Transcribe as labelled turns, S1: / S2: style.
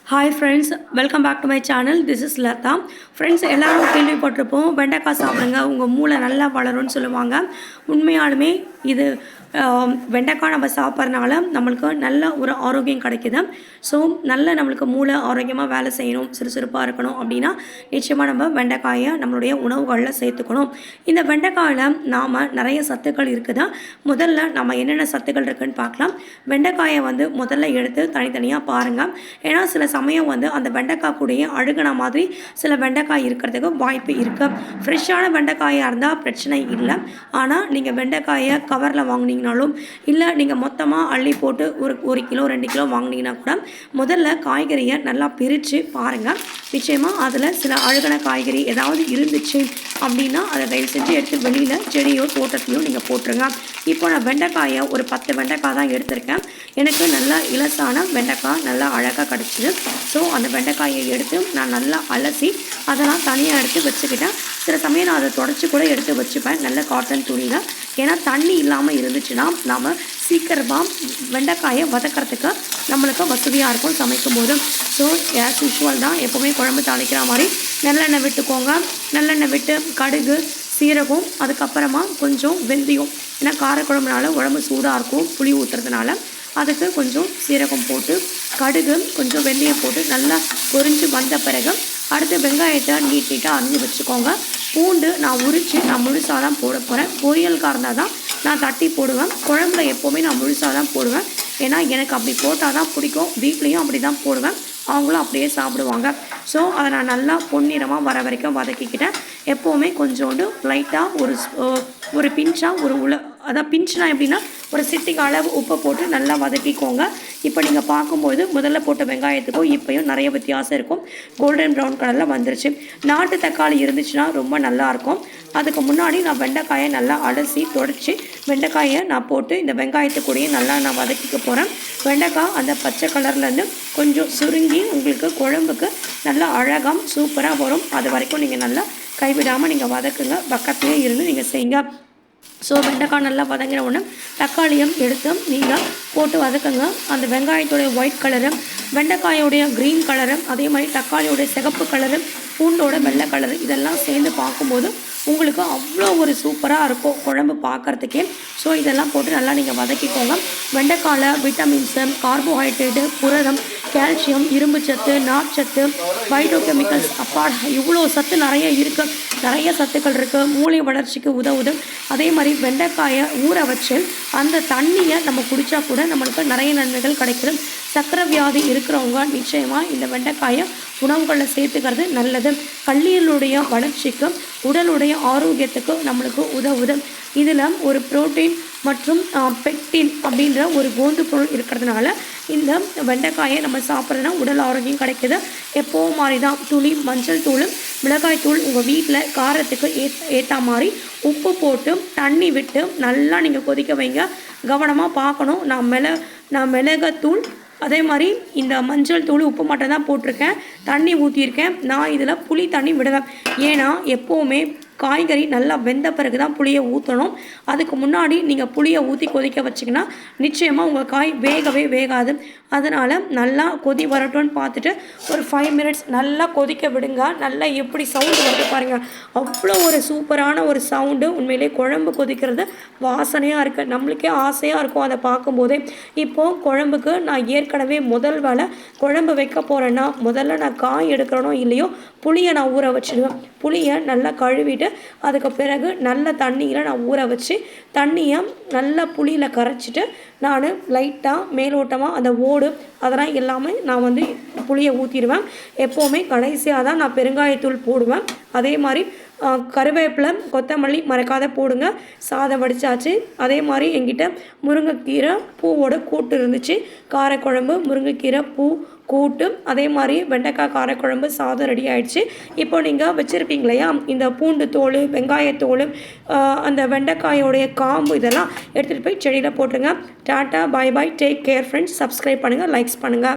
S1: Hi friends, welcome back to my channel. This is Lata. Friends, எல்லாரும் கேள்விப்பட்டிருப்போம் வெண்டைக்காய் சாப்பிடுங்க உங்கள் மூளை நல்லா வளரும்னு சொல்லுவாங்க. உண்மையாலுமே இது வெண்டைக்காய் நம்ம சாப்பிட்றனால நம்மளுக்கு நல்ல ஒரு ஆரோக்கியம் கிடைக்குது. ஸோ நல்ல நம்மளுக்கு மூளை ஆரோக்கியமாக வேலை செய்யணும், சுறுசுறுப்பாக இருக்கணும் அப்படின்னா நிச்சயமாக நம்ம வெண்டைக்காயை நம்மளுடைய உணவுகளில் சேர்த்துக்கணும். இந்த வெண்டைக்காயில் நாம் நிறைய சத்துக்கள் இருக்குது. முதல்ல நம்ம என்னென்ன சத்துக்கள் இருக்குதுன்னு பார்க்கலாம். வெண்டைக்காயை முதல்ல எடுத்து தனித்தனியாக பாருங்கள். ஏன்னா சில சமயம் அந்த வெண்டைக்காய் கூடயே அழுகின மாதிரி சில வெண்டைக்காய் இருக்கிறதுக்கு வாய்ப்பு இருக்குது. ஃப்ரெஷ்ஷான வெண்டைக்காயாக இருந்தால் பிரச்சனை இல்லை. ஆனால் நீங்கள் வெண்டைக்காயை கவரில் வாங்கினீங்கனாலும் இல்லை நீங்கள் மொத்தமாக அள்ளி போட்டு ஒரு கிலோ 2 கிலோ வாங்கினீங்கன்னா கூட முதல்ல காய்கறியை நல்லா பிரித்து பாருங்கள். நிச்சயமாக அதில் சில அழுகின காய்கறி ஏதாவது இருந்துச்சு அப்படின்னா அதை தயவு செஞ்சு எடுத்து வெளியில் செடியோ தோட்டத்தையோ நீங்கள் போட்டுருங்க. இப்போ நான் வெண்டைக்காயை ஒரு 10 வெண்டைக்காய் தான் எடுத்திருக்கேன். எனக்கு நல்லா இலசான வெண்டைக்காய் நல்லா அழகாக கிடச்சிது. ஸோ அந்த வெண்டைக்காயை எடுத்து நான் நல்லா அலசி அதெல்லாம் தனியாக எடுத்து வச்சுக்கிட்டேன். சில சமயம் நான் அதை தொடச்சி கூட எடுத்து வச்சுப்பேன் நல்ல காட்டன் துணியில். ஏன்னா தண்ணி இல்லாமல் இருந்துச்சுன்னா நாம் சீக்கிரமாக வெண்டைக்காயை வதக்கிறதுக்கு நம்மளுக்கு வசதியாக இருக்கும் சமைக்கும் போது. ஸோ ஆஸ் யூஷுவல் தான் எப்போவுமே குழம்பு தாளிக்கிற மாதிரி நல்லெண்ணெய் விட்டுக்கோங்க. நல்லெண்ணெய் விட்டு கடுகு, சீரகம், அதுக்கப்புறமா கொஞ்சம் வெந்தயம். ஏன்னா காரக்குழம்புனால உடம்பு சூடாக இருக்கும் புளி ஊற்றுறதுனால. அதுக்கு கொஞ்சம் சீரகம் போட்டு கடுகு கொஞ்சம் வெந்தயம் போட்டு நல்லா பொரிஞ்சு வந்த பிறகு அடுத்து வெங்காயத்தை நீட்டாக அரிஞ்சு வச்சுக்கோங்க. பூண்டு நான் உரித்து நான் முழுசாக தான் போட போகிறேன். பொரியலுக்காக இருந்தால் தான் நான் தட்டி போடுவேன். குழம்புல எப்போவுமே நான் முழுசாக தான் போடுவேன். ஏன்னா எனக்கு அப்படி போட்டால் தான் பிடிக்கும். வீட்லேயும் அப்படி தான் போடுவேன், அவங்களும் அப்படியே சாப்பிடுவாங்க. ஸோ அதை நான் நல்லா பொன்னிறமாக வர வரைக்கும் வதக்கிக்கிட்டேன். எப்போவுமே கொஞ்சோண்டு லைட்டாக ஒரு பிஞ்சாக அதான் பிஞ்சுனா எப்படின்னா ஒரு சிட்டிக்கு அளவு உப்பை போட்டு நல்லா வதக்கிக்கோங்க. இப்போ நீங்கள் பார்க்கும்போது முதல்ல போட்ட வெங்காயத்துக்கும் இப்போயும் நிறைய வித்தியாசம் இருக்கும். கோல்டன் ப்ரௌன் கலரில் வந்துருச்சு. நாட்டு தக்காளி இருந்துச்சுன்னா ரொம்ப நல்லாயிருக்கும். அதுக்கு முன்னாடி நான் வெண்டைக்காயை நல்லா அலசி தொடச்சி வெண்டைக்காயை நான் போட்டு இந்த வெங்காயத்துக்கூடையே நல்லா நான் வதக்கிக்க போகிறேன். வெண்டைக்காய் அந்த பச்சை கலர்லேருந்து கொஞ்சம் சுருங்கி உங்களுக்கு குழம்புக்கு நல்லா அழகாக சூப்பராக வரும். அது வரைக்கும் நீங்கள் நல்லா கைவிடாமல் நீங்கள் வதக்குங்க. பக்கத்துலேயே இருந்து நீங்கள் செய்யுங்க. ஸோ வெண்டைக்காய் நல்லா வதங்கின உடனே தக்காளியும் எடுத்து நீங்கள் போட்டு வதக்குங்க. அந்த வெங்காயத்தோடைய ஒயிட் கலரு, வெண்டைக்காயோடைய க்ரீன் கலரு, அதே மாதிரி தக்காளியோடைய சிகப்பு கலரு, பூண்டோட வெள்ளை கலரு இதெல்லாம் சேர்ந்து பார்க்கும்போது உங்களுக்கு அவ்வளோ ஒரு சூப்பராக இருக்கும் குழம்பு பார்க்குறதுக்கே. ஸோ இதெல்லாம் போட்டு நல்லா நீங்கள் வதக்கிக்கோங்க. வெண்டைக்காயில் விட்டமின்ஸு, கார்போஹைட்ரேட்டு, புரதம், கால்சியம், இரும்பு சத்து, நார்ச்சத்து, பைட்டோ கெமிக்கல்ஸ், இவ்வளோ சத்து நிறைய இருக்குது. நிறைய சத்துக்கள் இருக்குது. மூளை வளர்ச்சிக்கு உதவுது. அதே மாதிரி வெண்டைக்காயை ஊற வச்சு அந்த தண்ணியை நம்ம குடித்தா கூட நம்மளுக்கு நிறைய நன்மைகள் கிடைக்குது. சர்க்கரை வியாதி இருக்கிறவங்க நிச்சயமாக இந்த வெண்டைக்காயை உணவுகளில் சேர்த்துக்கிறது நல்லது. கல்லீரலுடைய வளர்ச்சிக்கு, உடலுடைய ஆரோக்கியத்துக்கு நம்மளுக்கு உதவுது. இதில் ஒரு புரோட்டீன் மற்றும் பெக்டின் அப்படின்ற ஒரு கோந்து பொருள் இருக்கிறதுனால இந்த வெண்டைக்காயை நம்ம சாப்பிட்றதுனா உடல் ஆரோக்கியம் கிடைக்குது. எப்போவும் மாதிரி தான் துளி மஞ்சள் தூள், மிளகாய் தூள் உங்கள் வீட்டில் காரத்துக்கு ஏற்ற மாதிரி உப்பு போட்டு தண்ணி விட்டு நல்லா நீங்கள் கொதிக்க வைங்க. கவனமாக பார்க்கணும். நான் மிளகாத்தூள் அதே மாதிரி இந்த மஞ்சள் தூள் உப்பு மட்டும் தான் போட்டிருக்கேன். தண்ணி ஊற்றியிருக்கேன். நான் இதில் புளி தண்ணி விடுவேன். ஏன்னா எப்போவுமே காய்கறி நல்லா வெந்த பிறகு தான் புளியை ஊற்றணும். அதுக்கு முன்னாடி நீங்கள் புளியை ஊற்றி கொதிக்க வச்சிங்கன்னா நிச்சயமாக உங்கள் காய் வேகவே வேகாது. அதனால் நல்லா கொதி வரட்டும்னு பார்த்துட்டு ஒரு 5 மினிட்ஸ் நல்லா கொதிக்க விடுங்க. நல்லா எப்படி சவுண்டு வருது பாருங்கள். அவ்வளோ ஒரு சூப்பரான ஒரு சவுண்டு. உண்மையிலே குழம்பு கொதிக்கிறது வாசனையாக இருக்குது. நம்மளுக்கே ஆசையாக இருக்கும் அதை பார்க்கும்போதே. இப்போது குழம்புக்கு நான் ஏற்கனவே முதல் வேலை குழம்பு வைக்க போகிறேன்னா முதல்ல நான் காய் எடுக்கிறனோ இல்லையோ புளியை நான் ஊற வச்சுடுவேன். புளியை நல்லா கழுவிட்டு அதுக்கு பிறகு நல்ல தண்ணியில் நான் ஊற வச்சு தண்ணியை நல்லா புளியில் கரைச்சிட்டு நான் லைட்டாக மேலோட்டமாக அந்த ஓடு அதெல்லாம் எல்லாமே நான் புளியை ஊற்றிடுவேன். எப்போவுமே கடைசியாக தான் நான் பெருங்காயத்தூள் போடுவேன். அதே மாதிரி கருவேப்பிலை, கொத்தமல்லி மறக்காத போடுங்க. சாதம் வடித்தாச்சு. அதே மாதிரி என்கிட்ட முருங்கைக்கீரை பூவோட கூட்டு இருந்துச்சு. காரக்குழம்பு, முருங்கைக்கீரை பூ கூட்டு, அதே மாதிரி வெண்டைக்காய் காரக்குழம்பு, சாதம் ரெடி ஆகிடுச்சு. இப்போ நீங்கள் வச்சுருப்பீங்க இல்லையா இந்த பூண்டு தோல், வெங்காயத்தோல், அந்த வெண்டைக்காயோடைய காம்பு இதெல்லாம் எடுத்துகிட்டு போய் செடியில் போட்டுருங்க. டாட்டா, பாய் பாய், டேக் கேர் ஃப்ரெண்ட்ஸ். சப்ஸ்கிரைப் பண்ணுங்கள், லைக்ஸ் பண்ணுங்கள்.